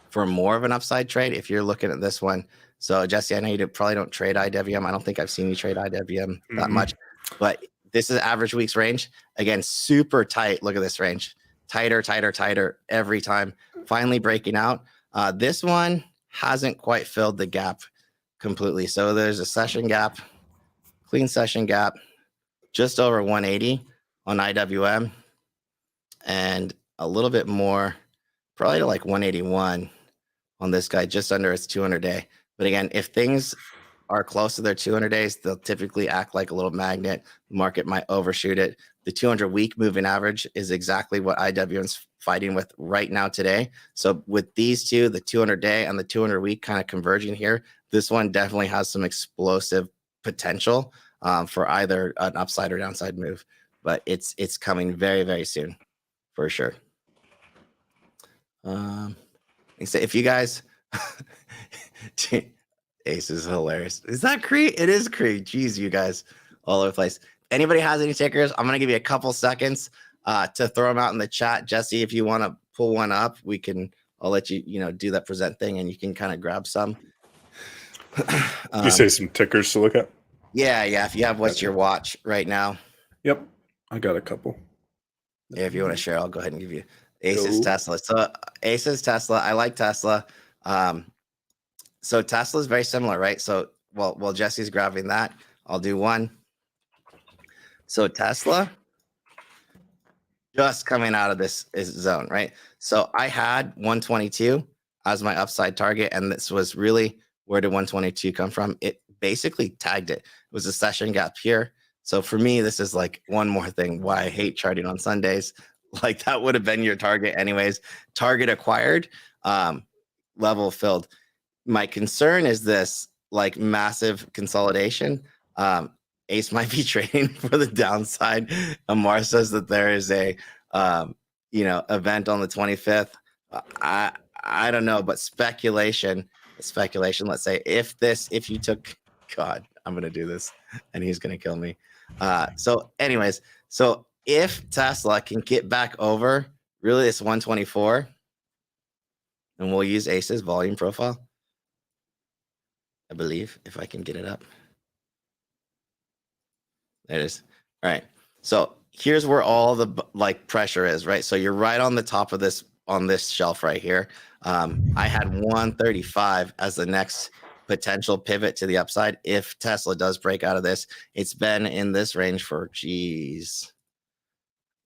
for more of an upside trade if you're looking at this one. So Jesse, I know you probably don't trade IWM. I don't think I've seen you trade IWM that much, but this is average week's range. Again, super tight. Look at this range. Tighter every time. Finally breaking out. This one hasn't quite filled the gap completely. So there's a session gap, clean session gap, just over 180 on IWM, and a little bit more, probably to like 181 on this guy, just under its 200-day. But again, if things are close to their 200 days, they'll typically act like a little magnet. The market might overshoot it. The 200-week moving average is exactly what IWM's fighting with right now today. So with these two, the 200-day and the 200-week kind of converging here, this one definitely has some explosive potential for either an upside or downside move. But it's coming very, very soon, for sure. If you guys, Ace is hilarious. Is that Cree? It is Cree. Jeez, you guys, all over the place. Anybody has any tickers? I'm gonna give you a couple seconds to throw them out in the chat. Jesse, if you want to pull one up, I'll let you, do that present thing, and you can kind of grab some. You say some tickers to look at? Yeah. If you have what's your watch right now. Yep, I got a couple. Yeah, if you want to share, I'll go ahead and give you Ace's Tesla. So Ace's Tesla, I like Tesla. So Tesla is very similar, right? So while Jesse's grabbing that, I'll do one. So Tesla just coming out of this zone, right? So I had 122 as my upside target, and this was really, where did 122 come from? It basically tagged it. It was a session gap here. So for me, this is like one more thing why I hate charting on Sundays. Like that would have been your target anyways. Target acquired, level filled. My concern is this like massive consolidation. Ace might be trading for the downside. Amar says that there is a event on the 25th. I don't know, but speculation. Let's say if you took, God, I'm gonna do this, and he's gonna kill me. So if Tesla can get back over really this 124, and we'll use Ace's volume profile, I believe, if I can get it up. There it is. All right. So here's where all the like pressure is, right? So you're right on the top of this on this shelf right here. I had 135 as the next potential pivot to the upside if Tesla does break out of this. It's been in this range for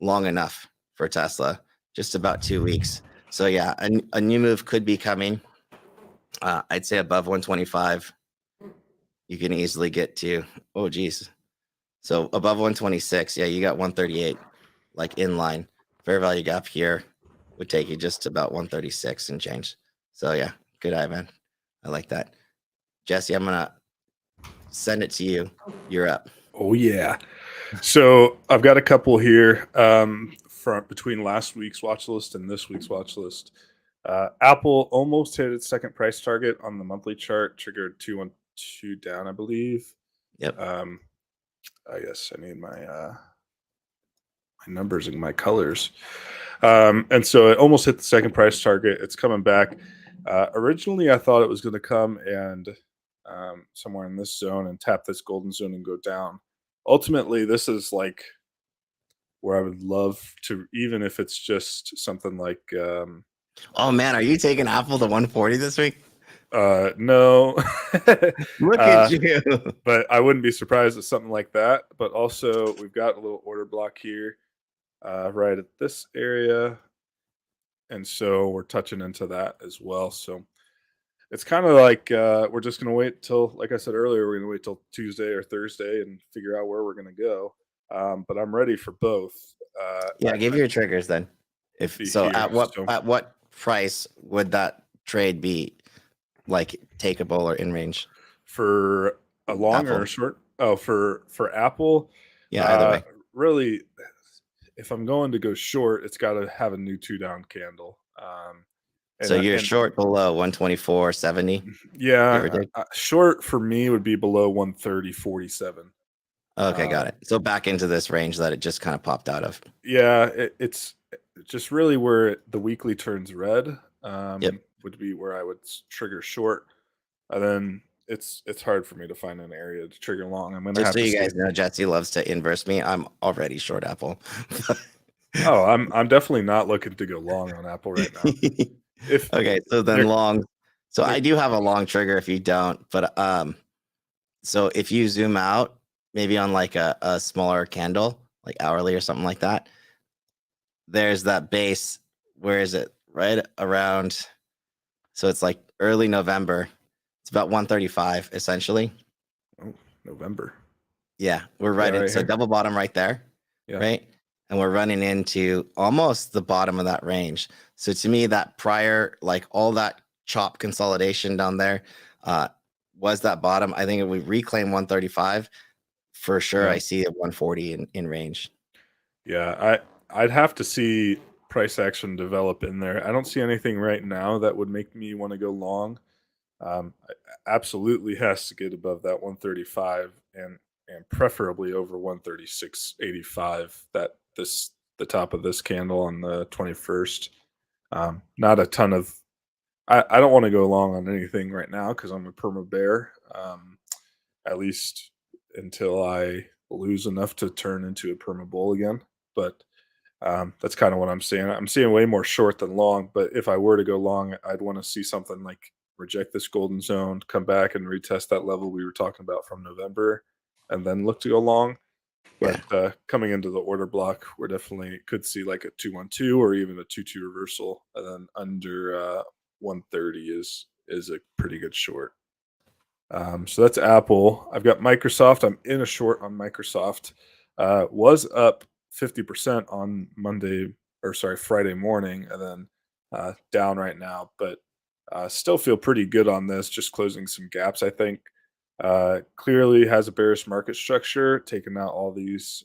long enough for Tesla, just about 2 weeks. So yeah, a new move could be coming. I'd say above 125, you can easily get to. Oh geez, so above 126, yeah, you got 138, like in line. Fair value gap here would take you just about 136 and change. So yeah, good eye, man. I like that. Jesse, I'm gonna send it to you. You're up. Oh yeah. So I've got a couple here from between last week's watch list and this week's watch list. Apple almost hit its second price target on the monthly chart, triggered 212 down, I believe. Yep. I guess I need my numbers and my colors. And so it almost hit the second price target. It's coming back. Originally, I thought it was going to come and somewhere in this zone and tap this golden zone and go down. Ultimately, this is like where I would love to, even if it's just something like. Oh man, are you taking Apple to 140 this week? No. Look at you. But I wouldn't be surprised at something like that. But also, we've got a little order block here, right at this area, and so we're touching into that as well. So it's kind of like we're just going to wait till, like I said earlier, we're going to wait till Tuesday or Thursday and figure out where we're going to go. But I'm ready for both. Yeah, give your triggers then. If Be so, here. So at what price would that trade be like takeable or in range? for a long or Apple. a short, oh, for Apple, Yeah, either way. really, if I'm going to go short, it's got to have a new two down candle. So you're And short below 124.70, give or yeah, take. short for me would be below 130.47. Okay, got it. So back into this range that it just kind of popped out of. Yeah, it's just really where the weekly turns red, Yep. would be where I would trigger short, and then it's hard for me to find an area to trigger long. I'm gonna Just have so to you see. guys know, Jesse loves to inverse me. I'm already short Apple. Oh, I'm definitely not looking to go long on Apple right now. If Okay, so then there, long. So there I do have a long trigger if you don't, but so if you zoom out, maybe on like a smaller candle, like hourly or something like that, there's that base. Where is it? Right around. So it's like early November. It's about 135 essentially. oh, November, Yeah, we're yeah, right in. right So here, double bottom right there, yeah, right? And we're running into almost the bottom of that range. So to me, that prior, like all that chop consolidation down there, uh, was that bottom. I think if we reclaim 135, for sure, yeah, I see a 140 in range. yeah. I'd have to see price action develop in there. I don't see anything right now that would make me want to go long. Absolutely has to get above that 135 and preferably over 136.85. That this the top of this candle on the 21st. Not a ton of. I don't want to go long on anything right now because I'm a perma bear. At least until I lose enough to turn into a perma bull again. But that's kind of what I'm seeing. I'm seeing way more short than long. But if I were to go long, I'd want to see something like reject this golden zone, come back and retest that level we were talking about from November, and then look to go long. But Yeah, coming into the order block, we're definitely could see like a 212 or even a 2-2 reversal, and then under 130 is a pretty good short. So that's Apple. I've got Microsoft. I'm in a short on Microsoft. Was up 50% on Monday, or sorry, Friday morning, and then down right now. But still feel pretty good on this. Just closing some gaps, I think. Clearly has a bearish market structure, taking out all these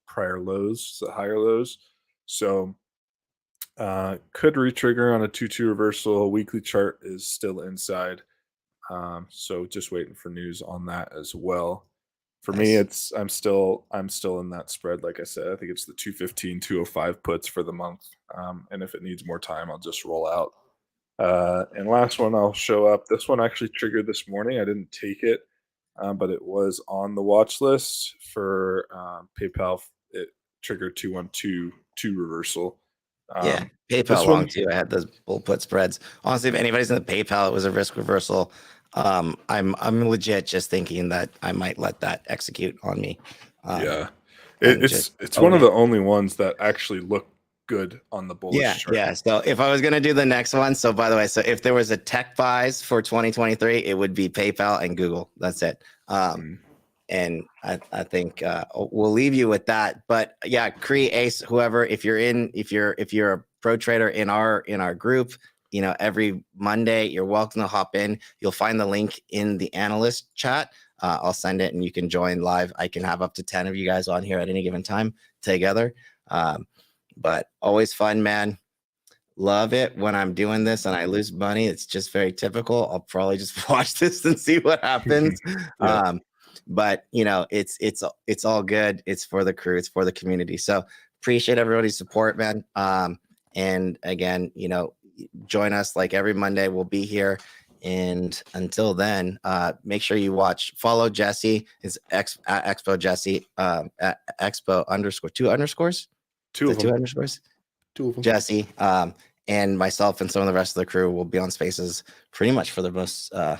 prior lows, the higher lows. So could retrigger on a 2-2 reversal. Weekly chart is still inside. So just waiting for news on that as well. For me, nice. it's I'm still in that spread. Like I said, I think it's the 215, 205 puts for the month. And if it needs more time, I'll just roll out. And last one I'll show up. This one actually triggered this morning. I didn't take it, but it was on the watch list for PayPal. it triggered 212 2 reversal. Yeah, But PayPal this long one, too. I had those bull put spreads. Honestly, if anybody's in the PayPal, it was a risk reversal. I'm legit just thinking that I might let that execute on me. yeah, And just it's one own of it. the only ones that actually look good on the bullish Yeah, chart. yeah. So if I was gonna do the next one, so by the way, so if there was a tech buys for 2023, it would be PayPal and Google. That's it. Mm. And I think we'll leave you with that. But yeah, Cree, Ace, whoever, if you're a pro trader in our group, every Monday you're welcome to hop in. You'll find the link in the analyst chat. I'll send it and you can join live. I can have up to 10 of you guys on here at any given time together. But always fun, man. Love it when I'm doing this and I lose money. It's just very typical. I'll probably just watch this and see what happens. Yeah. But it's all good. It's for the crew. It's for the community. So appreciate everybody's support, man. And again, join us like every Monday. We'll be here. And until then, make sure you follow Jesse. It's at Expo Jesse, at Expo _, two underscores. Two of them. Two underscores. Two of them. Jesse, and myself and some of the rest of the crew will be on Spaces pretty much for the most. I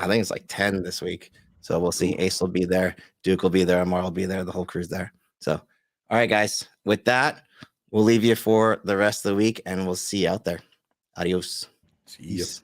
think it's like 10 this week. So we'll see. Ooh. Ace will be there, Duke will be there, Amar will be there, the whole crew's there. So, all right, guys. With that, we'll leave you for the rest of the week, and we'll see you out there. Adios. See ya. Peace.